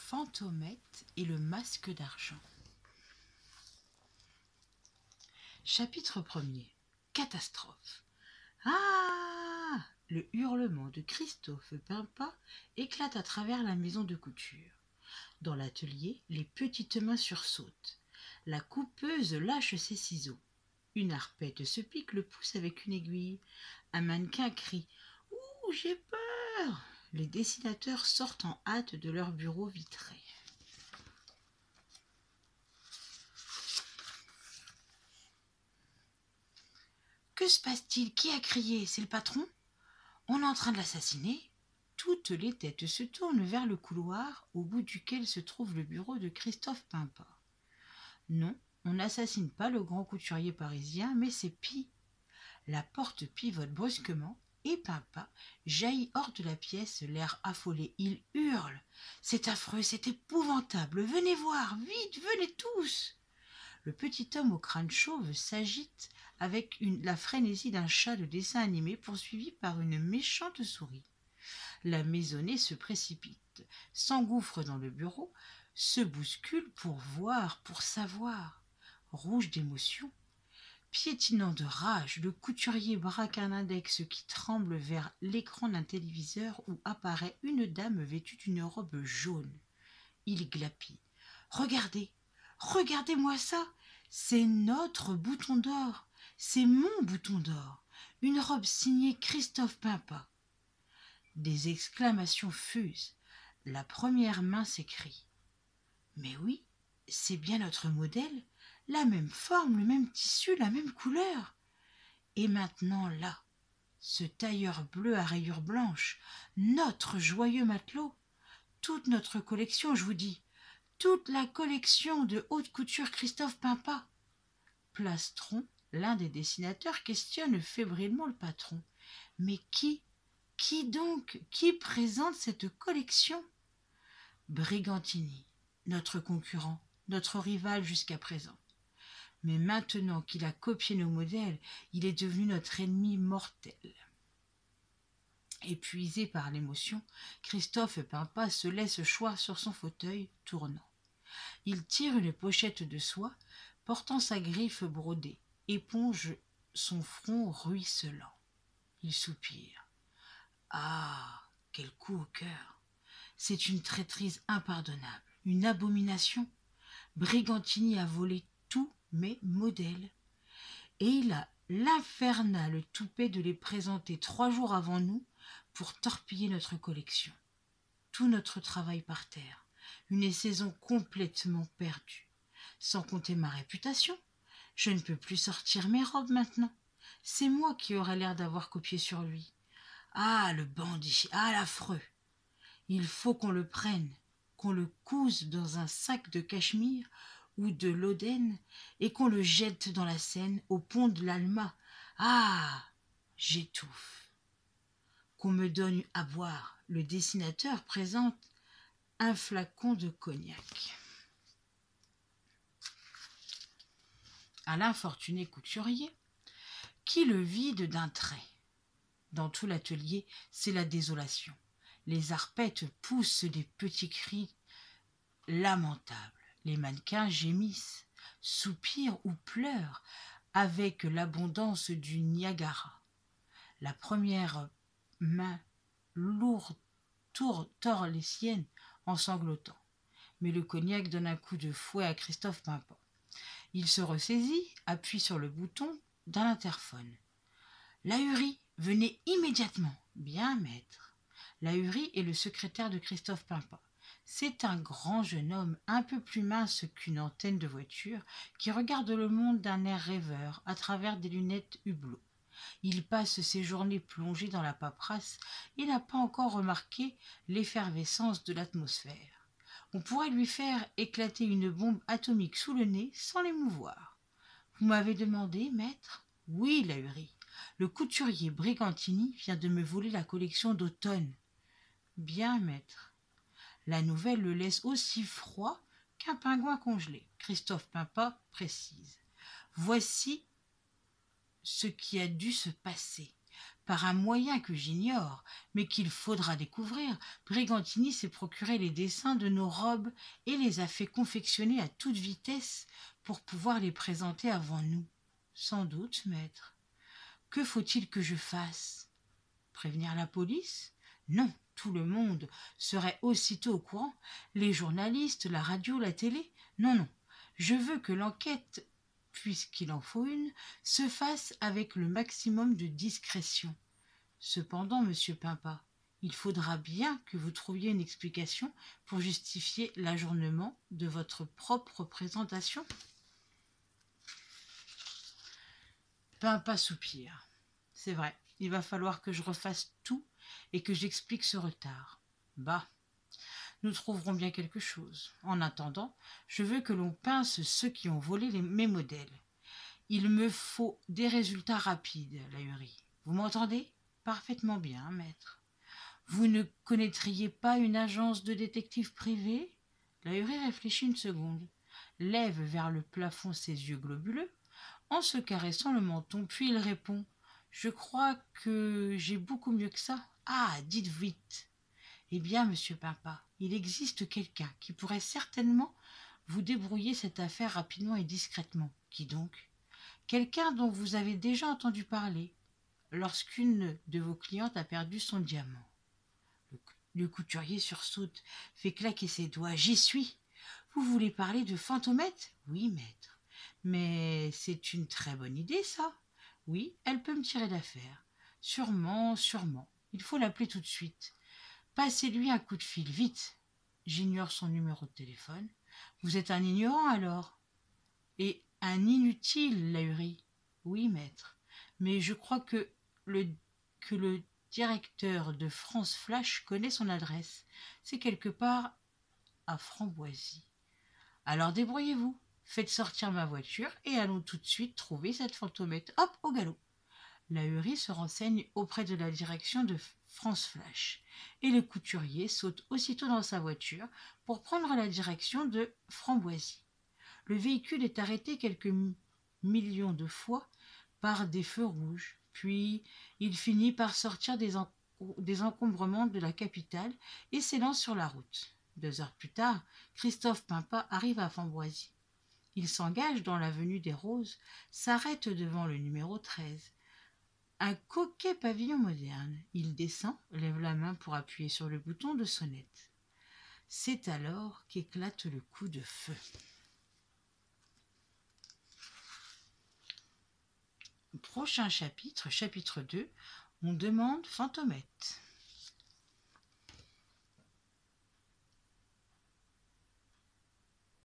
Fantomette et le masque d'argent. Chapitre 1er. Catastrophe. Ah! Le hurlement de Christophe Pimpin éclate à travers la maison de couture. Dans l'atelier, les petites mains sursautent. La coupeuse lâche ses ciseaux. Une arpette se pique le pouce avec une aiguille. Un mannequin crie « Ouh, j'ai peur !» Les dessinateurs sortent en hâte de leur bureau vitré. Que se passe-t-il? Qui a crié? C'est le patron? On est en train de l'assassiner? Toutes les têtes se tournent vers le couloir au bout duquel se trouve le bureau de Christophe Pimpin. Non, on n'assassine pas le grand couturier parisien, mais c'est pis. La porte pivote brusquement et Pimpin jaillit hors de la pièce, l'air affolé. Il hurle. C'est affreux, c'est épouvantable. Venez voir, vite, venez tous. Le petit homme au crâne chauve s'agite avec la frénésie d'un chat de dessin animé poursuivi par une méchante souris. La maisonnée se précipite, s'engouffre dans le bureau, se bouscule pour voir, pour savoir. Rouge d'émotion, piétinant de rage, le couturier braque un index qui tremble vers l'écran d'un téléviseur où apparaît une dame vêtue d'une robe jaune. Il glapit. « Regardez, regardez-moi ça! C'est notre bouton d'or! C'est mon bouton d'or! Une robe signée Christophe Pimpin !» Des exclamations fusent. La première main s'écrie. « Mais oui, c'est bien notre modèle, la même forme, le même tissu, la même couleur. » Et maintenant là, ce tailleur bleu à rayures blanches, notre joyeux matelot, toute notre collection, je vous dis, toute la collection de haute couture Christophe Pimpin. Plastron, l'un des dessinateurs, questionne fébrilement le patron. « Mais qui donc? Qui présente cette collection ?» Brigantini, notre concurrent, notre rival jusqu'à présent. Mais maintenant qu'il a copié nos modèles, il est devenu notre ennemi mortel. Épuisé par l'émotion, Christophe Pimpin se laisse choir sur son fauteuil, tournant. Il tire une pochette de soie, portant sa griffe brodée, éponge son front ruisselant. Il soupire. Ah, quel coup au cœur! C'est une traîtrise impardonnable, une abomination. Brigantini a volé tous mes modèles. Et il a l'infernal toupet de les présenter 3 jours avant nous pour torpiller notre collection. Tout notre travail par terre, une saison complètement perdue. Sans compter ma réputation, je ne peux plus sortir mes robes maintenant. C'est moi qui aurais l'air d'avoir copié sur lui. Ah, le bandit, ah, l'affreux! Il faut qu'on le prenne, qu'on le couse dans un sac de cachemire ou de l'Oden et qu'on le jette dans la Seine au pont de l'Alma. Ah, j'étouffe. Qu'on me donne à boire. Le dessinateur présente un flacon de cognac. À l'infortuné couturier, qui le vide d'un trait. Dans tout l'atelier, c'est la désolation. Les arpettes poussent des petits cris lamentables. Les mannequins gémissent, soupirent ou pleurent avec l'abondance du Niagara. La première main lourde tord les siennes en sanglotant. Mais le cognac donne un coup de fouet à Christophe Pimpin. Il se ressaisit, appuie sur le bouton d'un interphone. « Lahuri, venez immédiatement !»« Bien, maître. » Lahuri est le secrétaire de Christophe Pimpin. C'est un grand jeune homme, un peu plus mince qu'une antenne de voiture, qui regarde le monde d'un air rêveur à travers des lunettes Hublot. Il passe ses journées plongées dans la paperasse et n'a pas encore remarqué l'effervescence de l'atmosphère. On pourrait lui faire éclater une bombe atomique sous le nez sans l'émouvoir. « Vous m'avez demandé, maître ?»« Oui, Lahuri. Le couturier Brigantini vient de me voler la collection d'automne. »« Bien, maître. » La nouvelle le laisse aussi froid qu'un pingouin congelé. Christophe Pimpin précise. « Voici ce qui a dû se passer. par un moyen que j'ignore, mais qu'il faudra découvrir, Brigantini s'est procuré les dessins de nos robes et les a fait confectionner à toute vitesse pour pouvoir les présenter avant nous. Sans doute, maître. Que faut-il que je fasse? Prévenir la police? Non, tout le monde serait aussitôt au courant. Les journalistes, la radio, la télé? Non, non. Je veux que l'enquête, puisqu'il en faut une, se fasse avec le maximum de discrétion. Cependant, monsieur Pimpa, il faudra bien que vous trouviez une explication pour justifier l'ajournement de votre propre présentation. Pimpa soupire. C'est vrai, il va falloir que je refasse tout et que j'explique ce retard. Bah, nous trouverons bien quelque chose. En attendant, je veux que l'on pince ceux qui ont volé mes modèles. Il me faut des résultats rapides, Lahuri. Vous m'entendez? Parfaitement bien, maître. Vous ne connaîtriez pas une agence de détectives privés? Lahuri réfléchit une seconde, lève vers le plafond ses yeux globuleux, en se caressant le menton, puis il répond: « Je crois que j'ai beaucoup mieux que ça. Ah, dites vite. » Eh bien, monsieur Pimpa, il existe quelqu'un qui pourrait certainement vous débrouiller cette affaire rapidement et discrètement. Qui donc? Quelqu'un dont vous avez déjà entendu parler lorsqu'une de vos clientes a perdu son diamant. Le couturier sursaute, fait claquer ses doigts. J'y suis. Vous voulez parler de Fantomette? Oui, maître. Mais c'est une très bonne idée, ça. Oui, elle peut me tirer d'affaire. Sûrement, sûrement. Il faut l'appeler tout de suite. Passez-lui un coup de fil, vite. J'ignore son numéro de téléphone. Vous êtes un ignorant, alors? Et un inutile, Lahuri. Oui, maître. Mais je crois que le directeur de France Flash connaît son adresse. C'est quelque part à Framboisie. Alors débrouillez-vous. Faites sortir ma voiture et allons tout de suite trouver cette fantomette. Hop, au galop. Lahuri se renseigne auprès de la direction de France Flash et le couturier saute aussitôt dans sa voiture pour prendre la direction de Framboisie. Le véhicule est arrêté quelques millions de fois par des feux rouges, puis il finit par sortir des encombrements de la capitale et s'élance sur la route. 2 heures plus tard, Christophe Pimpa arrive à Framboisie. Il s'engage dans l'avenue des Roses, s'arrête devant le numéro 13. Un coquet pavillon moderne. Il descend, lève la main pour appuyer sur le bouton de sonnette. C'est alors qu'éclate le coup de feu. Prochain chapitre, chapitre 2, on demande Fantomette.